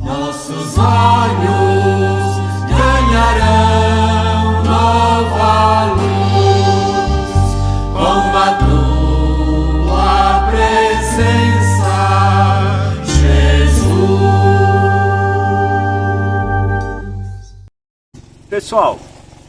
Nossos olhos ganharão nova luz com a tua presença, Jesus. Pessoal,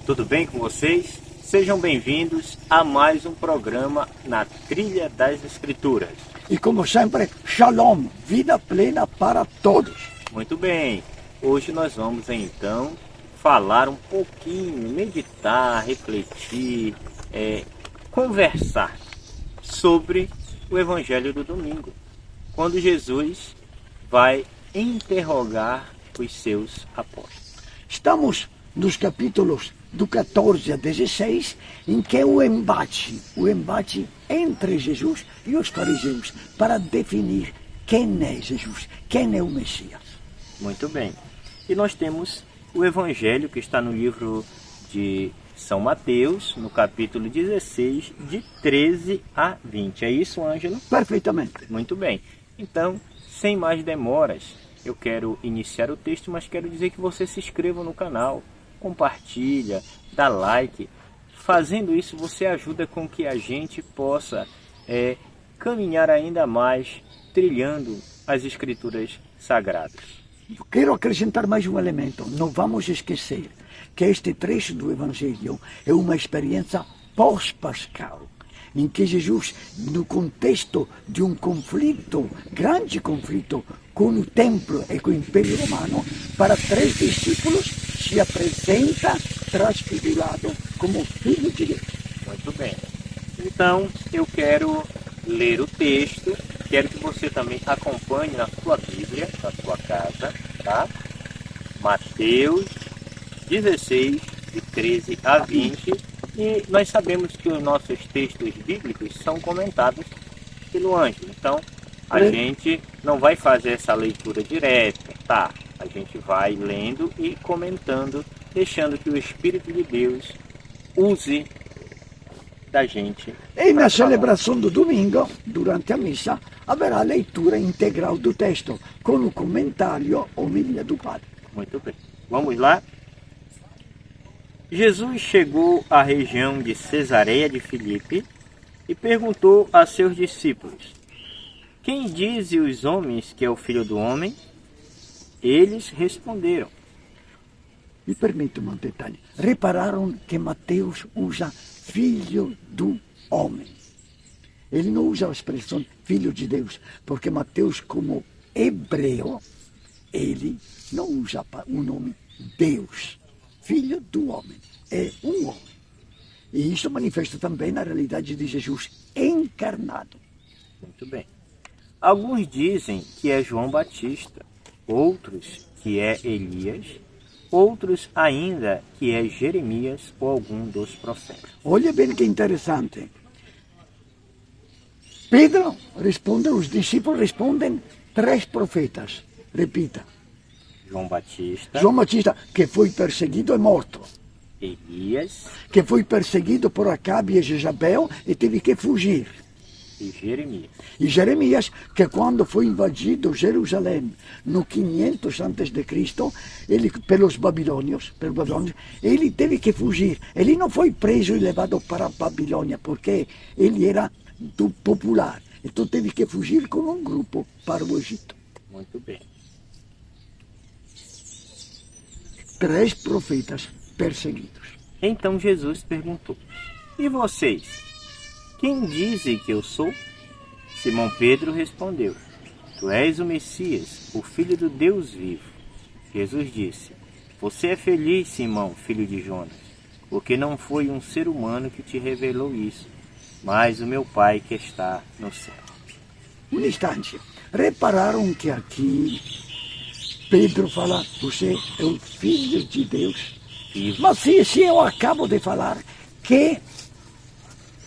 tudo bem com vocês? Sejam bem-vindos a mais um programa na Trilha das Escrituras. E como sempre, Shalom, vida plena para todos. Muito bem, hoje nós vamos então falar um pouquinho, meditar, refletir, conversar sobre o Evangelho do domingo, quando Jesus vai interrogar os seus apóstolos. Estamos nos capítulos do 14 a 16, em que é o embate entre Jesus e os fariseus, para definir quem é Jesus, quem é o Messias. Muito bem. E nós temos o Evangelho que está no livro de São Mateus, no capítulo 16, de 13 a 20. É isso, Ângelo? Perfeitamente. Muito bem. Então, sem mais demoras, eu quero iniciar o texto, mas quero dizer que você se inscreva no canal, compartilha, dá like. Fazendo isso, você ajuda com que a gente possa caminhar ainda mais, trilhando as Escrituras Sagradas. Quero acrescentar mais um elemento. Não vamos esquecer que este trecho do Evangelho é uma experiência pós-pascal, em que Jesus, no contexto de um conflito, grande conflito, com o templo e com o Império Romano, para 3 discípulos, se apresenta transfigurado como Filho de Deus. Muito bem. Então, eu quero ler o texto, quero que você também acompanhe na sua Bíblia, na sua casa, tá? Mateus 16, de 13 a 20. E nós sabemos que os nossos textos bíblicos são comentados pelo Ângelo. Então, a gente não vai fazer essa leitura direta, tá? A gente vai lendo e comentando, deixando que o Espírito de Deus use da gente. E na celebração do domingo, durante a missa, haverá a leitura integral do texto, com o comentário homilia do padre. Muito bem. Vamos lá? Jesus chegou à região de Cesareia de Filipe e perguntou a seus discípulos: quem dizem os homens que é o Filho do Homem? Eles responderam. Me permite um detalhe. Repararam que Mateus usa Filho do Homem. Ele não usa a expressão Filho de Deus, porque Mateus, como hebreu, ele não usa o nome Deus. Filho do Homem. É um homem. E isso manifesta também na realidade de Jesus encarnado. Muito bem. Alguns dizem que é João Batista, outros que é Elias, outros ainda que é Jeremias ou algum dos profetas. Olha bem que interessante. Pedro responde, os discípulos respondem 3 profetas. Repita. João Batista, que foi perseguido e morto. Elias, que foi perseguido por Acabe e Jezabel e teve que fugir. E Jeremias. E Jeremias, que quando foi invadido Jerusalém no 500 a.C., ele pelos babilônios, ele teve que fugir. Ele não foi preso e levado para a Babilônia, porque ele era do popular. Então teve que fugir com um grupo para o Egito. Muito bem. 3 profetas perseguidos. Então Jesus perguntou: e vocês? Quem dizem que eu sou? Simão Pedro respondeu: tu és o Messias, o Filho do Deus vivo. Jesus disse: você é feliz, Simão, filho de Jonas, porque não foi um ser humano que te revelou isso, mas o meu Pai que está no céu. Um instante. Repararam que aqui Pedro fala: você é o Filho de Deus. Vivo. Mas se eu acabo de falar que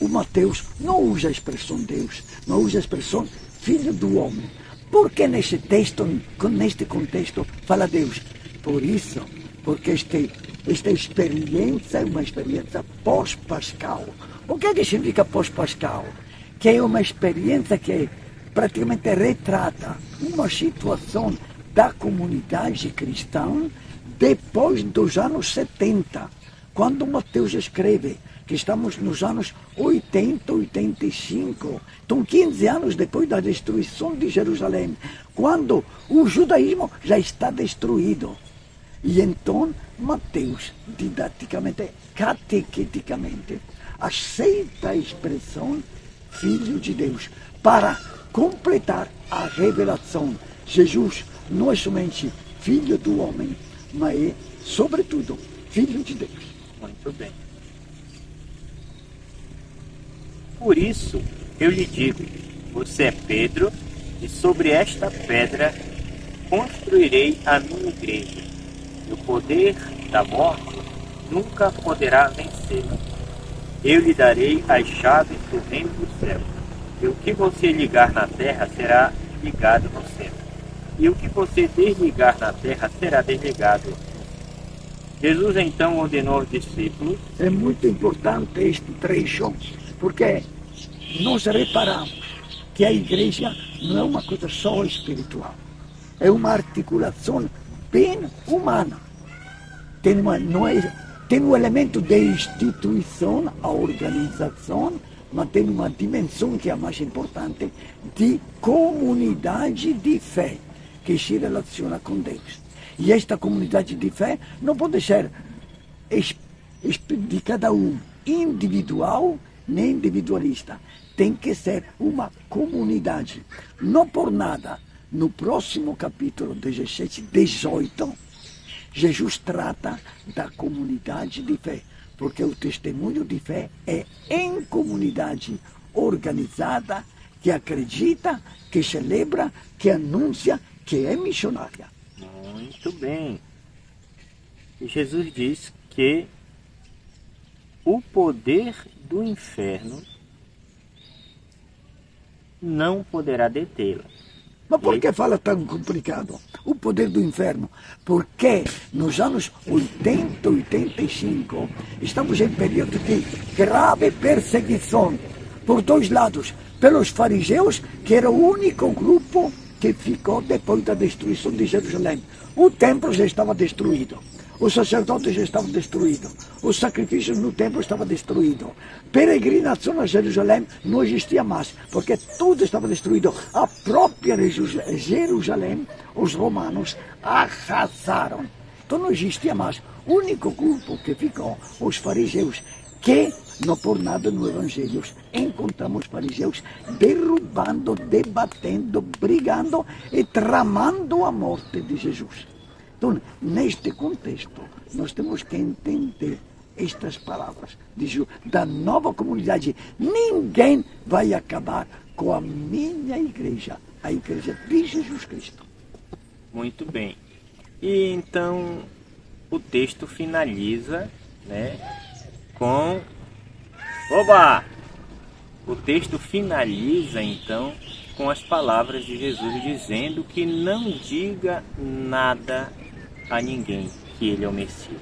o Mateus não usa a expressão Deus, não usa a expressão Filho do Homem. Por que neste texto, neste contexto, fala Deus? Por isso, porque esta experiência é uma experiência pós-pascal. O que significa pós-pascal? Que é uma experiência que praticamente retrata uma situação da comunidade cristã depois dos anos 70, quando Mateus escreve que estamos nos anos 80, 85, então 15 anos depois da destruição de Jerusalém, quando o judaísmo já está destruído. E então Mateus, didaticamente, catequeticamente, aceita a expressão Filho de Deus, para completar a revelação. Jesus não é somente Filho do homem, mas é, sobretudo, Filho de Deus. Muito bem. Por isso, eu lhe digo, você é Pedro, e sobre esta pedra construirei a minha igreja, e o poder da morte nunca poderá vencê-la. Eu lhe darei as chaves do reino do céu, e o que você ligar na terra será ligado no céu, e o que você desligar na terra será desligado. Jesus então ordenou aos discípulos. É muito importante este trecho, porque nós reparamos que a igreja não é uma coisa só espiritual, é uma articulação bem humana. Tem um elemento de instituição, a organização, mas tem uma dimensão que é a mais importante, de comunidade de fé, que se relaciona com Deus. E esta comunidade de fé não pode ser de cada um individual nem individualista. Tem que ser uma comunidade. Não por nada, no próximo capítulo 17, 18, Jesus trata da comunidade de fé, porque o testemunho de fé é em comunidade organizada, que acredita, que celebra, que anuncia, que é missionária. Muito bem. Jesus diz que o poder do inferno não poderá detê-la. Mas por que fala tão complicado? O poder do inferno. Porque nos anos 80, 85, estamos em período de grave perseguição por dois lados. Pelos fariseus, que era o único grupo que ficou depois da destruição de Jerusalém. O templo já estava destruído. Os sacerdotes já estavam destruídos. Os sacrifícios no templo estavam destruídos. Peregrinação a Jerusalém não existia mais, porque tudo estava destruído. A própria Jerusalém, os romanos arrasaram. Então não existia mais. O único grupo que ficou, os fariseus, que não por nada no Evangelho encontramos fariseus derrubando, debatendo, brigando e tramando a morte de Jesus. Então, neste contexto, nós temos que entender estas palavras da nova comunidade. Ninguém vai acabar com a minha igreja, a igreja de Jesus Cristo. Muito bem. E então o texto finaliza, com... Oba! O texto finaliza então com as palavras de Jesus dizendo que não diga nada a ninguém que ele é o Messias.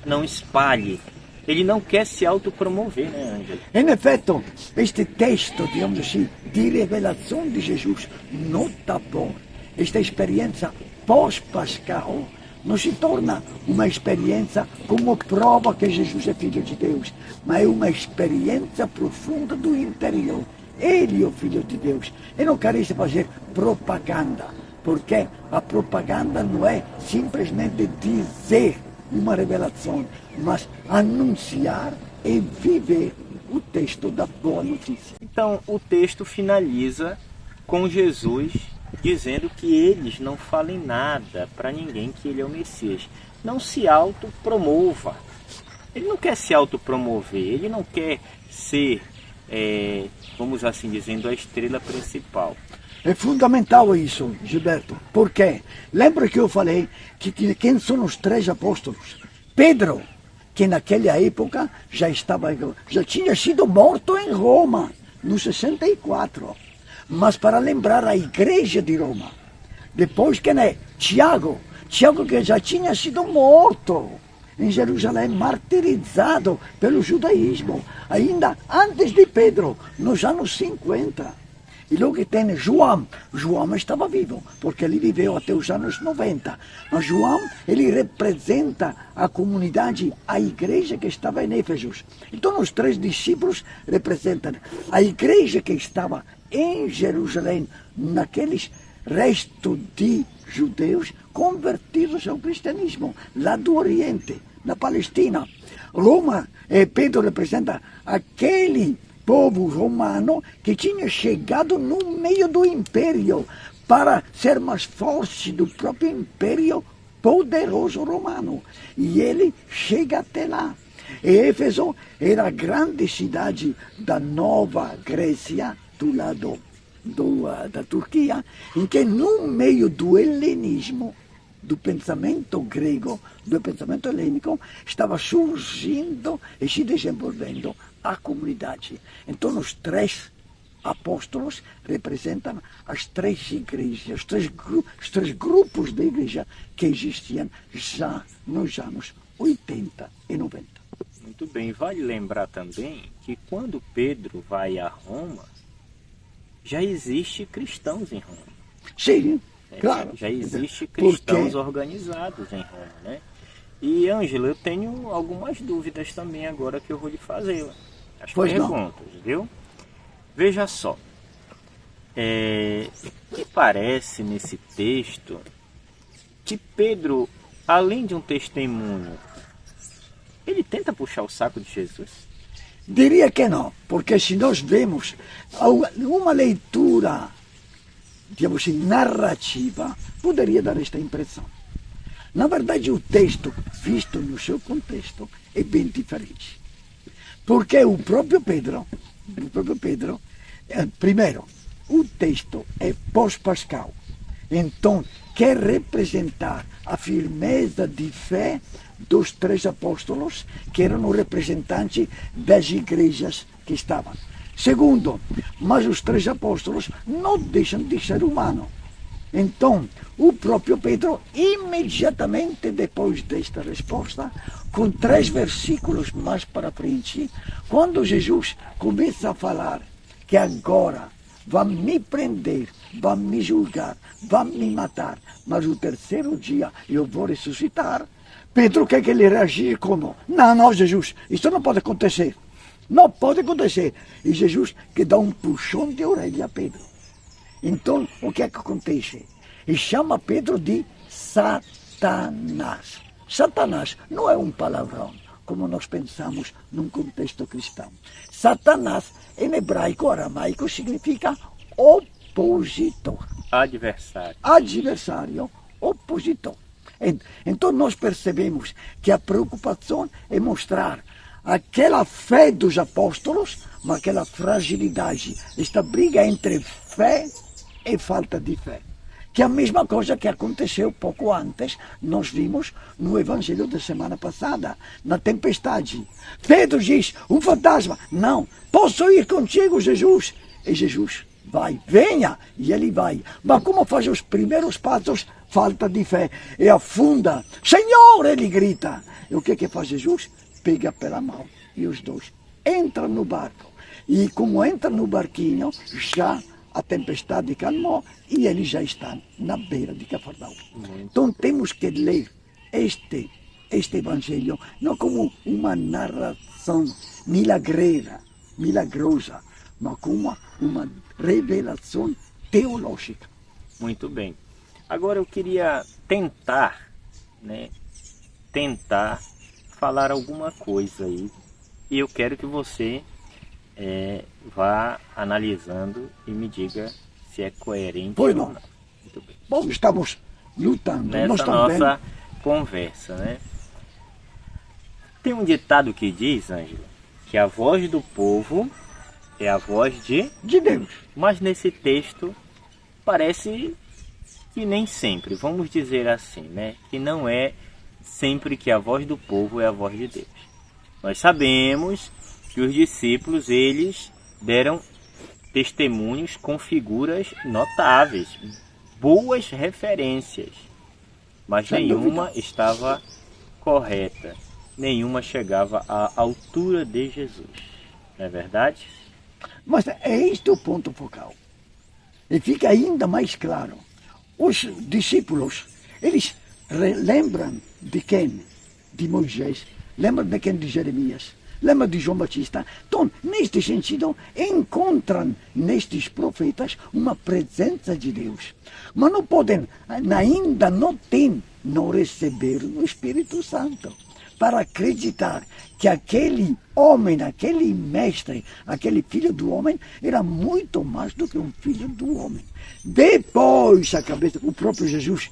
Não espalhe. Ele não quer se autopromover, né, Ângelo? Em efeito, este texto, digamos assim, de revelação de Jesus não está bom. Esta experiência pós-pascal não se torna uma experiência como prova que Jesus é Filho de Deus, mas é uma experiência profunda do interior. Ele é o Filho de Deus. E não carece fazer propaganda, porque a propaganda não é simplesmente dizer uma revelação, mas anunciar e viver o texto da boa notícia. Então, o texto finaliza com Jesus dizendo que eles não falem nada para ninguém que ele é o Messias. Não se autopromova. Ele não quer se autopromover, ele não quer ser, vamos assim dizendo, a estrela principal. É fundamental isso, Gilberto. Por quê? Lembra que eu falei que quem são os três apóstolos? Pedro, que naquela época já tinha sido morto em Roma, no 64. Mas para lembrar a igreja de Roma. Depois quem é? Tiago que já tinha sido morto em Jerusalém, martirizado pelo judaísmo, ainda antes de Pedro, nos anos 50. E logo tem João. João estava vivo, porque ele viveu até os anos 90. Mas João, ele representa a comunidade, a igreja que estava em Éfeso. Então os 3 discípulos representam a igreja que estava em Jerusalém, naqueles restos de judeus convertidos ao cristianismo, lá do Oriente, na Palestina. Roma, Pedro representa aquele povo romano que tinha chegado no meio do império para ser mais forte do próprio império poderoso romano. E ele chega até lá. E Éfeso era a grande cidade da Nova Grécia, do lado da Turquia, em que no meio do helenismo, do pensamento grego, do pensamento helênico, estava surgindo e se desenvolvendo a comunidade. Então os 3 apóstolos representam as 3 igrejas, os três grupos de igreja que existiam já nos anos 80 e 90. Muito bem, vale lembrar também que quando Pedro vai a Roma, já existe cristãos em Roma. Sim, claro. Já existe cristãos organizados em Roma, né? E, Ângela, eu tenho algumas dúvidas também agora que eu vou lhe fazer. As perguntas, viu? Veja só. Me parece nesse texto que Pedro, além de um testemunho, ele tenta puxar o saco de Jesus? Diria que não, porque se nós vemos uma leitura, digamos assim, narrativa, poderia dar esta impressão. Na verdade, o texto, visto no seu contexto, é bem diferente. Porque o próprio Pedro, primeiro, o texto é pós-pascal. Então, quer representar a firmeza de fé dos 3 apóstolos, que eram os representantes das igrejas que estavam. Segundo, mas os 3 apóstolos não deixam de ser humanos. Então, o próprio Pedro, imediatamente depois desta resposta, com 3 versículos mais para frente, quando Jesus começa a falar que agora vão me prender, vão me julgar, vão me matar, mas o 3º dia eu vou ressuscitar, Pedro quer que ele reagir como? Não, Jesus, isso não pode acontecer. Não pode acontecer. E Jesus que dá um puxão de orelha a Pedro. Então, o que é que acontece? E chama Pedro de Satanás. Satanás não é um palavrão, como nós pensamos num contexto cristão. Satanás, em hebraico, aramaico, significa opositor. Adversário, opositor. Então nós percebemos que a preocupação é mostrar aquela fé dos apóstolos, mas aquela fragilidade, esta briga entre fé e falta de fé. Que é a mesma coisa que aconteceu pouco antes, nós vimos no Evangelho da semana passada, na tempestade. Pedro diz, um fantasma, não, posso ir contigo, Jesus? E Jesus vai, venha, e ele vai. Mas como faz os primeiros passos, falta de fé, e afunda. Senhor, ele grita. E o que faz Jesus? Pega pela mão, e os 2 entram no barco. E como entram no barquinho, já a tempestade calmou e eles já estão na beira de Cafarnaum. Então temos que ler este Evangelho não como uma narração milagrosa, mas como uma revelação teológica. Muito bem. Agora eu queria tentar falar alguma coisa aí, e eu quero que você vá analisando e me diga se é coerente Pois ou não. não. Muito bem. Bom, estamos lutando. Nessa nossa conversa, né? Tem um ditado que diz, Ângela, que a voz do povo é a voz de Deus. Mas nesse texto parece que nem sempre, vamos dizer assim, né? Que não é sempre que a voz do povo é a voz de Deus. Nós sabemos que os discípulos, eles deram testemunhos com figuras notáveis, boas referências, mas nenhuma estava correta, nenhuma chegava à altura de Jesus. Não é verdade? Mas é este o ponto focal. E fica ainda mais claro. Os discípulos, eles lembram de quem? De Moisés. Lembram de quem? De Jeremias. Lembram de João Batista. Então, neste sentido, encontram nestes profetas uma presença de Deus. Mas não podem, ainda não receberam o Espírito Santo para acreditar que aquele homem, aquele mestre, aquele filho do homem, era muito mais do que um filho do homem. Depois, o próprio Jesus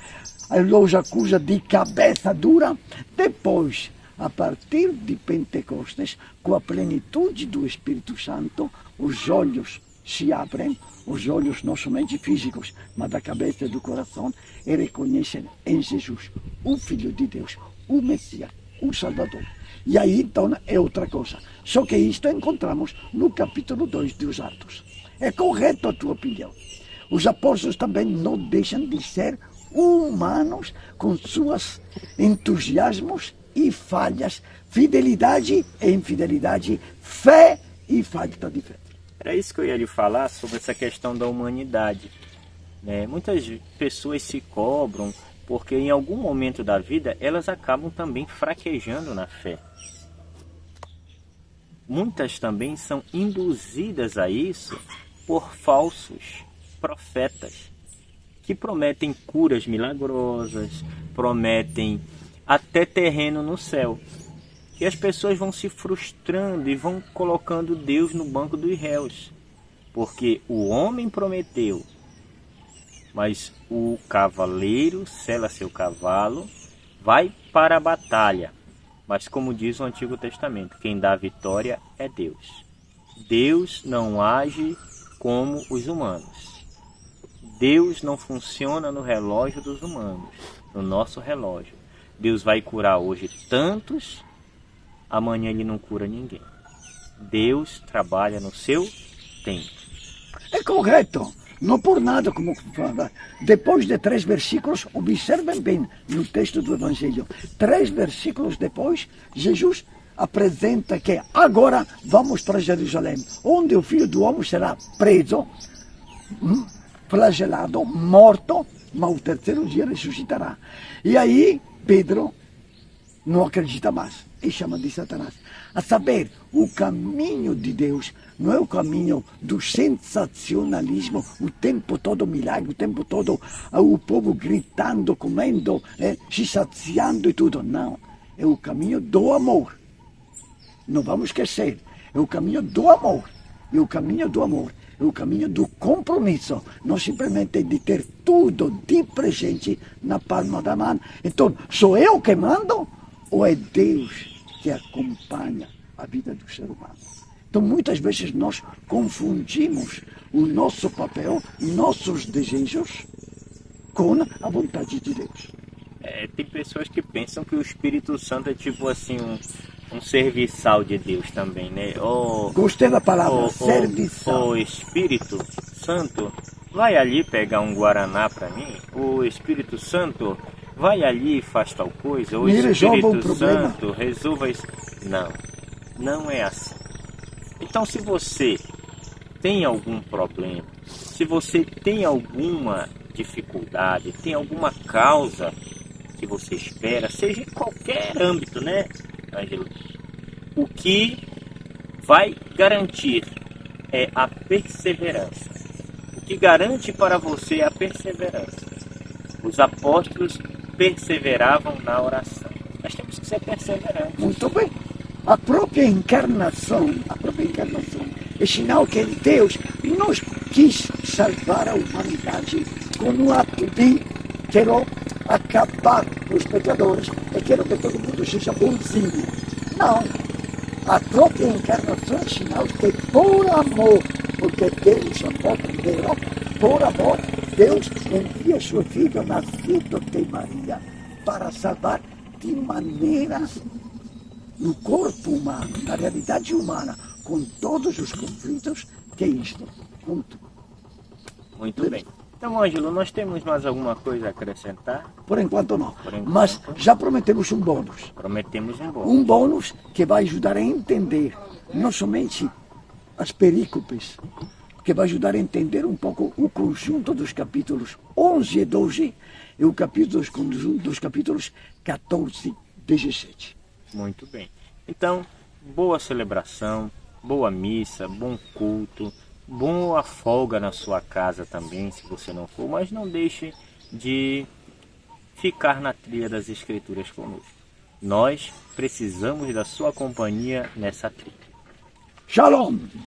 os acusa de cabeça dura. Depois, a partir de Pentecostes, com a plenitude do Espírito Santo, os olhos se abrem, os olhos não somente físicos, mas da cabeça e do coração, e reconhecem em Jesus o Filho de Deus, o Messias, o Salvador. E aí então é outra coisa. Só que isto encontramos no capítulo 2 dos Atos. É correto a tua opinião. Os apóstolos também não deixam de ser humanos com seus entusiasmos e falhas, fidelidade e infidelidade, fé e falta de fé. Era isso que eu ia lhe falar sobre essa questão da humanidade. Muitas pessoas se cobram porque em algum momento da vida elas acabam também fraquejando na fé. Muitas também são induzidas a isso por falsos profetas que prometem curas milagrosas, prometem até terreno no céu. E as pessoas vão se frustrando e vão colocando Deus no banco dos réus. Porque o homem prometeu, mas o cavaleiro sela seu cavalo, vai para a batalha. Mas como diz o Antigo Testamento, quem dá a vitória é Deus. Deus não age como os humanos. Deus não funciona no relógio dos humanos, no nosso relógio. Deus vai curar hoje tantos, amanhã ele não cura ninguém. Deus trabalha no seu tempo. É correto. Não por nada, como fala. Depois de 3 versículos, observem bem no texto do Evangelho. 3 versículos depois, Jesus apresenta que agora vamos para Jerusalém, onde o Filho do Homem será preso, flagelado, morto, mas ao terceiro dia ressuscitará. E aí Pedro não acredita mais e chama de Satanás. A saber, o caminho de Deus não é o caminho do sensacionalismo, o tempo todo milagre, o tempo todo o povo gritando, comendo, se saciando e tudo. Não, é o caminho do amor. Não vamos esquecer, é o caminho do amor. E o caminho do amor é o caminho do compromisso, não simplesmente de ter tudo de presente na palma da mão. Então, sou eu que mando ou é Deus que acompanha a vida do ser humano? Então, muitas vezes nós confundimos o nosso papel, nossos desejos, com a vontade de Deus. Tem pessoas que pensam que o Espírito Santo é tipo assim um serviçal de Deus também, né? Gostei da palavra, serviçal. O Espírito Santo vai ali pegar um Guaraná para mim. O Espírito Santo vai ali e faz tal coisa. O Espírito Santo resolva isso. Não, não é assim. Então, se você tem algum problema, se você tem alguma dificuldade, tem alguma causa que você espera, seja em qualquer âmbito, né, Ângelo? O que vai garantir é a perseverança. O que garante para você é a perseverança. Os apóstolos perseveravam na oração. Nós temos que ser perseverantes. Muito bem. A própria encarnação é sinal que Deus nos quis salvar a humanidade com um ato de quero acabar com os pecadores e quero que todo mundo seja bonzinho. Não. A própria encarnação é sinal que por amor, porque Deus amou primeiro, por amor, Deus envia seu Filho nascido de Maria para salvar de maneira no corpo humano, na realidade humana, com todos os conflitos que isto conta. Muito bem. Então, Ângelo, nós temos mais alguma coisa a acrescentar? Por enquanto não. Por enquanto. Mas já prometemos um bônus. Prometemos um bônus. Um bônus que vai ajudar a entender não somente as perícopes, que vai ajudar a entender um pouco o conjunto dos capítulos 11 e 12 e o conjunto dos capítulos 14 e 17. Muito bem. Então, boa celebração, boa missa, bom culto, boa folga na sua casa também, se você não for, mas não deixe de ficar na trilha das Escrituras conosco. Nós precisamos da sua companhia nessa trilha. Shalom!